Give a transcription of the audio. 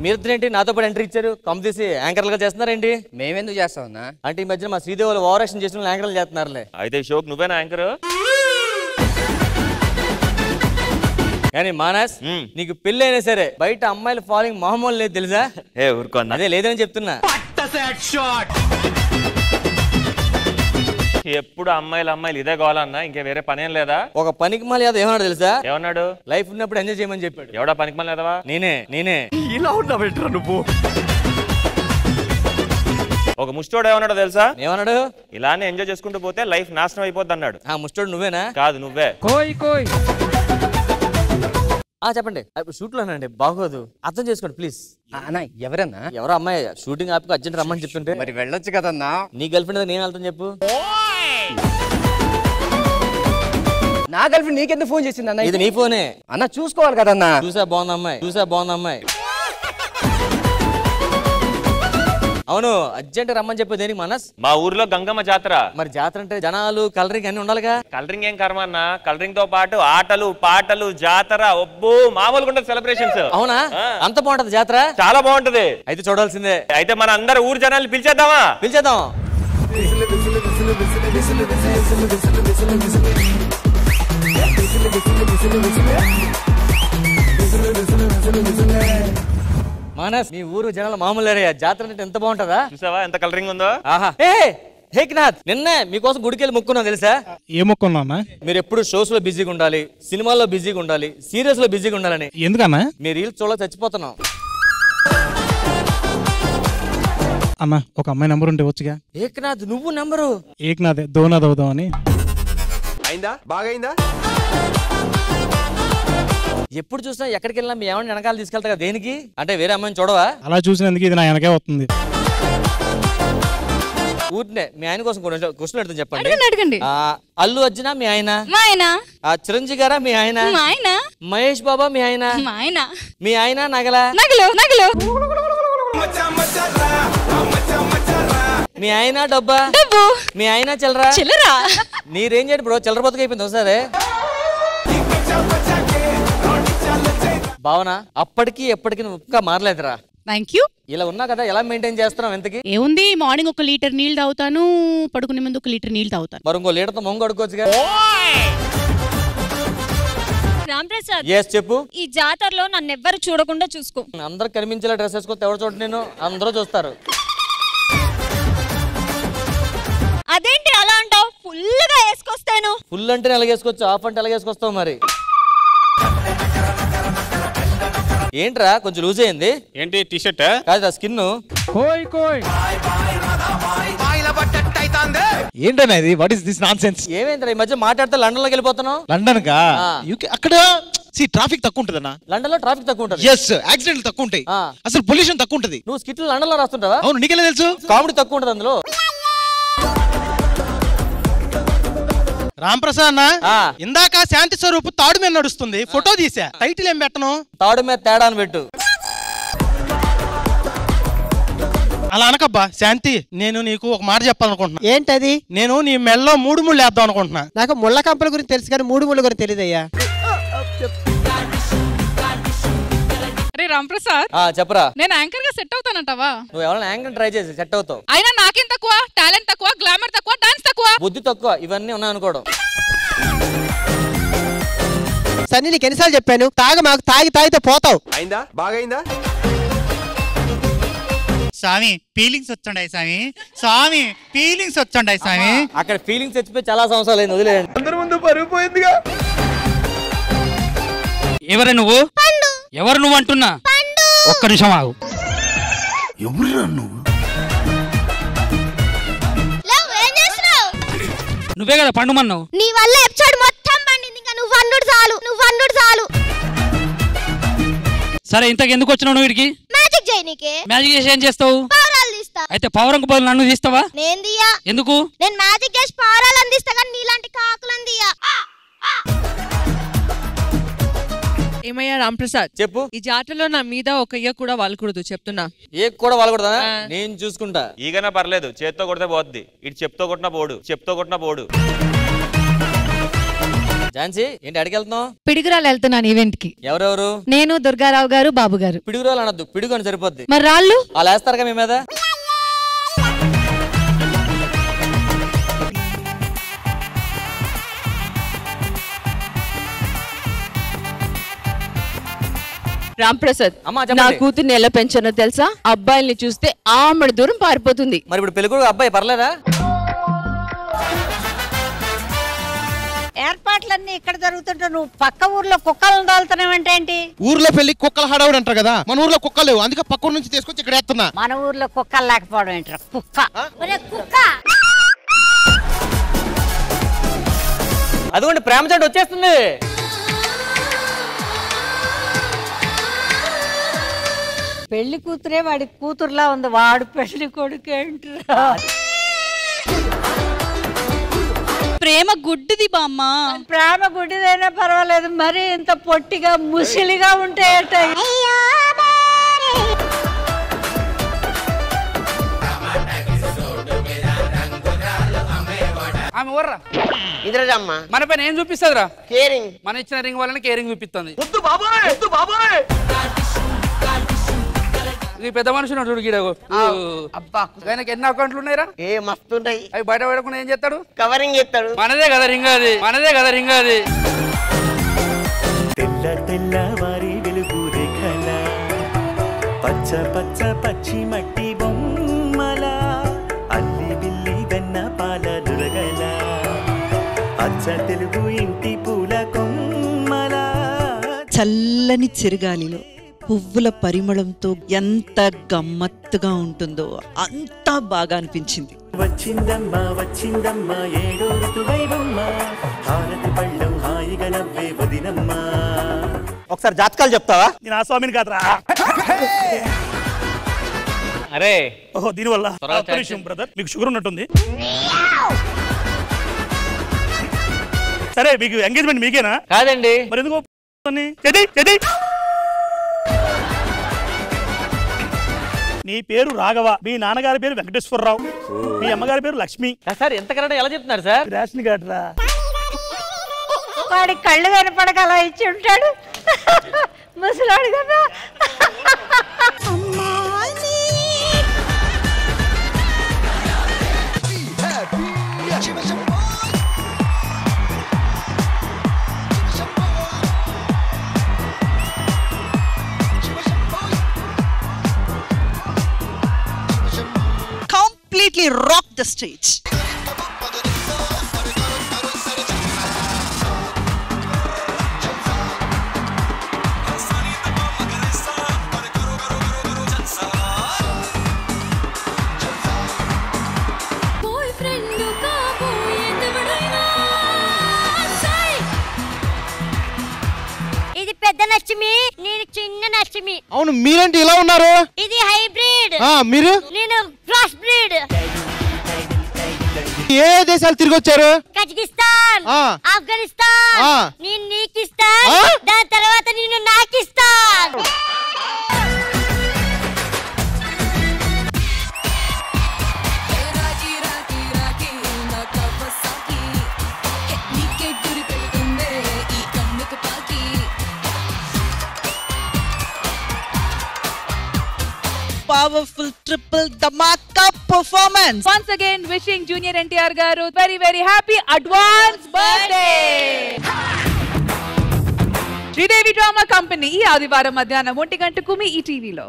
మీరిద్దరేంటి నాతో పాటు ఎంట్రీ ఇచ్చారు? కమ్ తీసి యాంకర్లుగా చేస్తున్నారేంటి? మేమెందుకు చేస్తామన్నా? అంటే ఈ మధ్యన మా శ్రీదేవి వాళ్ళు ఓవర్ యాక్షన్ చేసిన యాంకర్లు చేస్తున్నారులే. అయితే షోకి నువ్వేనా యాంకర్? కానీ మానస్, నీకు పెళ్లి అయినా సరే బయట అమ్మాయిల ఫాలోయింగ్ మామూలు లేదు తెలుసా? ఊరుకోన్నా. అదే లేదని చెప్తున్నా. ఎప్పుడు అమ్మాయిలు ఇదే గోలన్నా, ఇంకా వేరే పనేం లేదా? ఒక పనికి మళ్ళీ ఏమన్నాడు తెలుసా? ఏమన్నాడు? లైఫ్ ఉన్నప్పుడు ఎంజాయ్ చేయమని చెప్పాడు. ఎవడా పనికి మళ్ళీ లేదవా? నేనే. ఇలా ఉన్నా బెటర్ నువ్వు. ఒక ముష్టోడు ఏమన్నాడు తెలుసా? ఏమన్నాడు? ఇలానే ఎంజాయ్ చేసుకుంటూ పోతే లైఫ్ నాశనం అయిపోద్ది అన్నాడు. ఆ ముష్టోడు నువ్వేనా? కాదు, నువ్వే. కోయ్ చెప్పండి. షూట్ లోనండి, బాగోదు, అర్థం చేసుకోండి ప్లీజ్. అన్నా ఎవరన్నా? ఎవరో అమ్మాయి షూటింగ్ ఆపి అర్జెంట్ రమ్మని చెప్తుంటే మరి వెళ్ళొచ్చు కదన్నా. నీ గర్ల్ ఫ్రెండ్ నేను వెళ్తాను చెప్పు. నా గర్ల్ ఫ్రెండ్ నీకెందుకు ఫోన్ చేసింది అన్న? ఇది నీ ఫోనే అన్న, చూసుకోవాలి కదన్నా. చూసా బాగుంది అమ్మాయి. అవును, అర్జెంట్ రమ్మని చెప్పి దేనికి మనస్? మా ఊర్లో గంగమ్మ జాతర. మరి జాతర అంటే జనాలు కలరింగ్ అన్ని ఉండాలిగా. కలరింగ్ ఏం కర్మ అన్న, కలరింగ్ తో పాటు ఆటలు పాటలు జాతర. ఒబ్బో మామూలుగా ఉంటుంది సెలబ్రేషన్స్. అవునా? అంత బాగుంటది జాతర? చాలా బాగుంటది. అయితే చూడాల్సిందే. అయితే మన అందరు ఊరు జనాల్ని పిలిచేద్దాం. మానస్, మీ ఊరు జనాలు మామూలు జాతర అంటే ఎంత బాగుంటదా? చూసావా ఎంత కలరింగ్ ఉందో? ఆహా. హేక్నాథ్, నిన్నే మీకోసం గుడికెళ్ళి మొక్కున్నా తెలుసా? ఏ మొక్కున్నా? మీరు ఎప్పుడు షోస్ లో బిజీగా ఉండాలి, సినిమాల్లో బిజీగా ఉండాలి, సీరియల్స్ లో బిజీగా ఉండాలని. ఎందుకన్నా? మీ రీల్స్ చూడ చచ్చిపోతున్నాం అన్నా. ఒక అమ్మాయి నంబర్ ఉంటే వచ్చుగా. ఏకనాథ్, నువ్వు నంబరు? ఏకనాథే, దోనాథ్ అవుదామని. అయిందా? బాగైందా? ఎప్పుడు చూసినా ఎక్కడికి వెళ్ళినా మీ ఏమన్నా వెనకాల తీసుకెళ్తా దేనికి? అంటే వేరే అమ్మాయిని చూడవా? అలా చూసినందుకు ఇది నా వెనకే వస్తుంది. ఊరినే మీ ఆయన కోసం క్వశ్చన్ అడుగుతాను, చెప్పండి. అడగండి. అల్లు అర్జున మీ ఆయన? మా ఆయన. చిరంజీవి గారా మీ ఆయన? మా ఆయన. మహేష్ బాబా మీ ఆయన? మా ఆయన. మీ ఆయన నగలు మీ ఆయన డబ్బా? మీ ఆయన చిల్లరా? నీ రేంజ్ ఏంటి బ్రో? చిల్లర బతుకు అయిపోయింది ఒకసారి. భావన, అప్పటికి ఎప్పటికి నువ్వు ఇంకా మారలేదురా. Thank you. ఇలా ఉన్నా కదా, ఎలా మెయింటైన్ చేస్తున్నావు ఎంతకి? ఏముంది, మార్నింగ్ 1 లీటర్ నీళ్ళు తాగుతాను, పడుకునే ముందు 1 లీటర్ నీళ్ళు తాగుతాను. మరి ఇంకో లీటర్తో మొంగు అడుకోవచ్చుగా. రాంప్రసాద్, చెప్పు. ఈ జాతరలో నన్ను ఎవ్వరు చూడకుండా చూసుకో. అందరు కనిపించేలా డ్రెస్ వేసుకొస్తే ఎవరు చూడ, నేను అందరూ చూస్తారు. అదేంటి అలా అంటావు? ఫుల్ గా వేసుకొస్తాను. ఫుల్ అంటే ఎలా వేసుకోవచ్చు, హాఫ్ అంటే ఎలా వేసుకొస్తావు? మరి ఏంట్రా కొంచెం లూజ్ అయింది? ఏంటి టీ షర్ట్? కాదు, స్కిన్. ఏంటన్నా ఇది? What is this nonsense? ఏమైందిరా ఈ మధ్య మాట్లాడితే లండన్ లోకి వెళ్ళిపోతున్నావు? లండన్ కా? అక్కడ ట్రాఫిక్ తక్కువ ఉంటదన్నా. లండన్ లో ట్రాఫిక్ తక్కువ ఉంటది. యాక్సిడెంట్లు తక్కువ ఉంటాయి, అసలు పొల్యూషన్ తక్కువ ఉంటది. నువ్వు స్కిట్లు లండన్ లో రాస్తుంటావా? అవును, నీకెలా తెలుసు? కామెడీ తక్కువ ఉంటది అందులో. రాంప్రసాద్ అన్న, ఇందాక శాంతి స్వరూప్ తాడు మీద నడుస్తుంది, ఫోటో తీసా. టైటిల్ ఏం పెట్టను? తాడు మీద తేడా అని పెట్టు. అలా అనకబ్బా శాంతి. నేను నీకు ఒక మాట చెప్పాలనుకుంటున్నా. ఏంటది? నేను నీ మెల్లో 3 ముళ్ళు వేద్దాం అనుకుంటున్నా. నాకు ముళ్ళ కంపల గురించి తెలుసు కానీ 3 ముళ్ళ గురించి తెలియదయ్యా. అరే రాంప్రసాద్, చెప్పరా. నేను యాంకర్ గా సెట్ అవుతానంటావా? నువ్వు ఎవరైనా యాంకర్ ట్రై చేసి సెట్ అవుతావు. అయినా నాకేం తక్కువ? టాలెంట్ తక్కువ, గ్లామర్ తక్కువ, డాన్స్ తక్కువ, బుద్ధి తక్కువ, ఇవన్నీ ఉన్నాయి అనుకోవడం. సన్నీ, నీకు ఎన్నిసార్లు చెప్పాను, మాకు తాగితే పోతావు. అయిందా? బాగైందా? స్వామి ఫీలింగ్స్ వచ్చండి స్వామి ఫీలింగ్స్ వచ్చండి స్వామి. అక్కడ ఫీలింగ్స్ చచ్చిపోయి చాలా సంవత్సరాలు అయింది, వదిలేయండి. అందరి ముందు పరుగు పోయిందిగా. ఎవరు నువ్వు? ఎవరు నువ్వు అంటున్నా? ఒక్క నిమిషం ఆగు. ఎవరు నువ్వు? నువ్వే కదా పండు మన్నావు. నీ వల్ల ఎపిసోడ్ మొత్తం పండింది. ఇంకా నువ్వు అన్నుడు చాలు. సరే, ఇంతకు ఎందుకు వచ్చినావు నువ్వు? వీడికి మ్యాజిక్ చేయనీకే. మ్యాజిక్ చేసి ఏం చేస్తావు? పావురాలు తీస్తా. అయితే పవరంకు బదులు నన్ను తీస్తావా? నేను తీయా. ఎందుకు? నేను మ్యాజిక్ చేసి పవరాలు అందిస్తా కానీ నీలాంటి కాకులను తీయా. ఏమయ్యా రాంప్రసాద్, చెప్పు. ఈ జాతరలో నా మీద ఒక ఇయ్య కూడా వాలకూడదు చెప్తున్నా. ఏ కూడా వాలకూడదా? నేను చూసుకుంటా. ఈగనా పర్లేదు, చేత్తో కొడితే పోద్ది. ఇటు చెప్తో కొట్టిన బోడు. ఝాన్సీ ఏంటి అడిగెళ్తున్నావు? పిడుగురాలు వెళ్తున్నాను ఈవెంట్ కి. ఎవరెవరు? నేను, దుర్గారావు గారు, బాబు గారు. పిడుగురాలు అనొద్దు, పిడుగు అని సరిపోద్ది. మరి రాళ్ళు వాళ్ళు వేస్తారుగా మీ మీద. రాంప్రసాద్, నా కూతుర్ని ఎలా పెంచానో తెలుసా? అబ్బాయిల్ని చూస్తే ఆమెడు దూరం పారిపోతుంది. మరి ఇప్పుడు పెళ్ళికొడుకు అబ్బాయి పర్లేదా? ఏర్పాట్లన్నీ ఇక్కడ జరుగుతుంటే నువ్వు పక్క ఊర్లో కుక్కలను తోలుతున్నావంటే ఏంటి? ఊర్లో పెళ్లి కుక్కలు హడావుడు అంటారు కదా, మన ఊర్లో కుక్కలు లేవు, అందుకే పక్క ఊరు నుంచి తీసుకొచ్చి ఇక్కడ వేస్తున్నా. మన ఊర్లో కుక్కలు లేకపోవడం ఏంట్రా? కుక్క అదిగోండి ప్రేమ జంట వచ్చేస్తుంది. పెళ్లి కూతురే వాడి కూతురులా ఉంది, వాడు పెళ్లి కొడుకు ఏంట్రా? ప్రేమ గుడ్డిది బామ్మ. ప్రేమ గుడ్డిదైనా పర్వాలేదు, మరి ఇంత పొట్టిగా ముసిలిగా ఉంటాయట. ఆమె వర్రా ఇద్దరమ్మ మన పైన ఏం చూపిస్తుందిరా? కేరింగ్. మన ఇచ్చిన రింగ్ వల్ల కేరింగ్ చూపిస్తుంది. ఈ పెద్ద మనుషులు చూడు గీడకు. అబ్బా ఆయనకి ఎన్ని అకౌంట్లు ఉన్నాయిరా? ఏ మస్తు ఉంటాయి. అవి బయట పడకుండా ఏం చేస్తాడు? కవరింగ్ చేస్తాడు. మనదే కదా రింగ్ అది. తెల్ల తెల్లవారి వెలుగు రేఖల పచ్చ పచ్చ పచ్చి మట్టి బొమ్మల అల్లి బిల్లి వెన్న పాల దురగల అచ్చ తెలుగు ఇంటి పూల కొమ్మల చల్లని చిరుగాలిలో పువ్వుల పరిమళంతో ఎంత గమ్మత్తుగా ఉంటుందో అంత బాగా అనిపించింది. వచ్చిందమ్మా ఏడో ఋతువైవమ్మ హారతి పళ్ళం హాయిగా నవ్వే వదినమ్మా. ఒకసారి జాతకాలు చెప్తావా? నేను ఆ స్వామిని కాదురా. అరే ఓహో దీనివల్ల బ్రదర్ మీకు షుగర్ ఉన్నట్టుంది. సరే మీకు ఎంగేజ్మెంట్ మీకేనా? కాదండి. మరి ఎందుకు? నీ పేరు రాఘవ, మీ నాన్నగారి పేరు వెంకటేశ్వరరావు, మీ అమ్మగారి పేరు లక్ష్మి. సార్ ఎంత కరెక్ట్ ఎలా చెప్తున్నారు సార్? రేషన్ కార్డు రా. వాడి కళ్ళు కనపడక అలా ఇచ్చి ఉంటాడు ముసలాడు కదా. Completely rock the stage. ఇది పెద్ద నష్టమి, నేను చిన్న నష్టమి. అవును మీరేంటి ఇలా ఉన్నారు? ఇది హైబ్రిడ్. మీరు? నేను క్రాస్ బ్రీడ్. ఏ దేశాలు తిరిగి వచ్చారు? కజకిస్తాన్, ఆఫ్ఘనిస్తాన్. నేను నీకిస్తాన్, దాని తర్వాత నేను నాకిస్తాన్. Powerful triple dhamaka performance. Once again wishing Junior NTR garu very very happy advance birthday. Sridevi drama company ఈ ఆదివారం మధ్యాహ్నం 1 గంటకు మీ ఈ టీవీలో.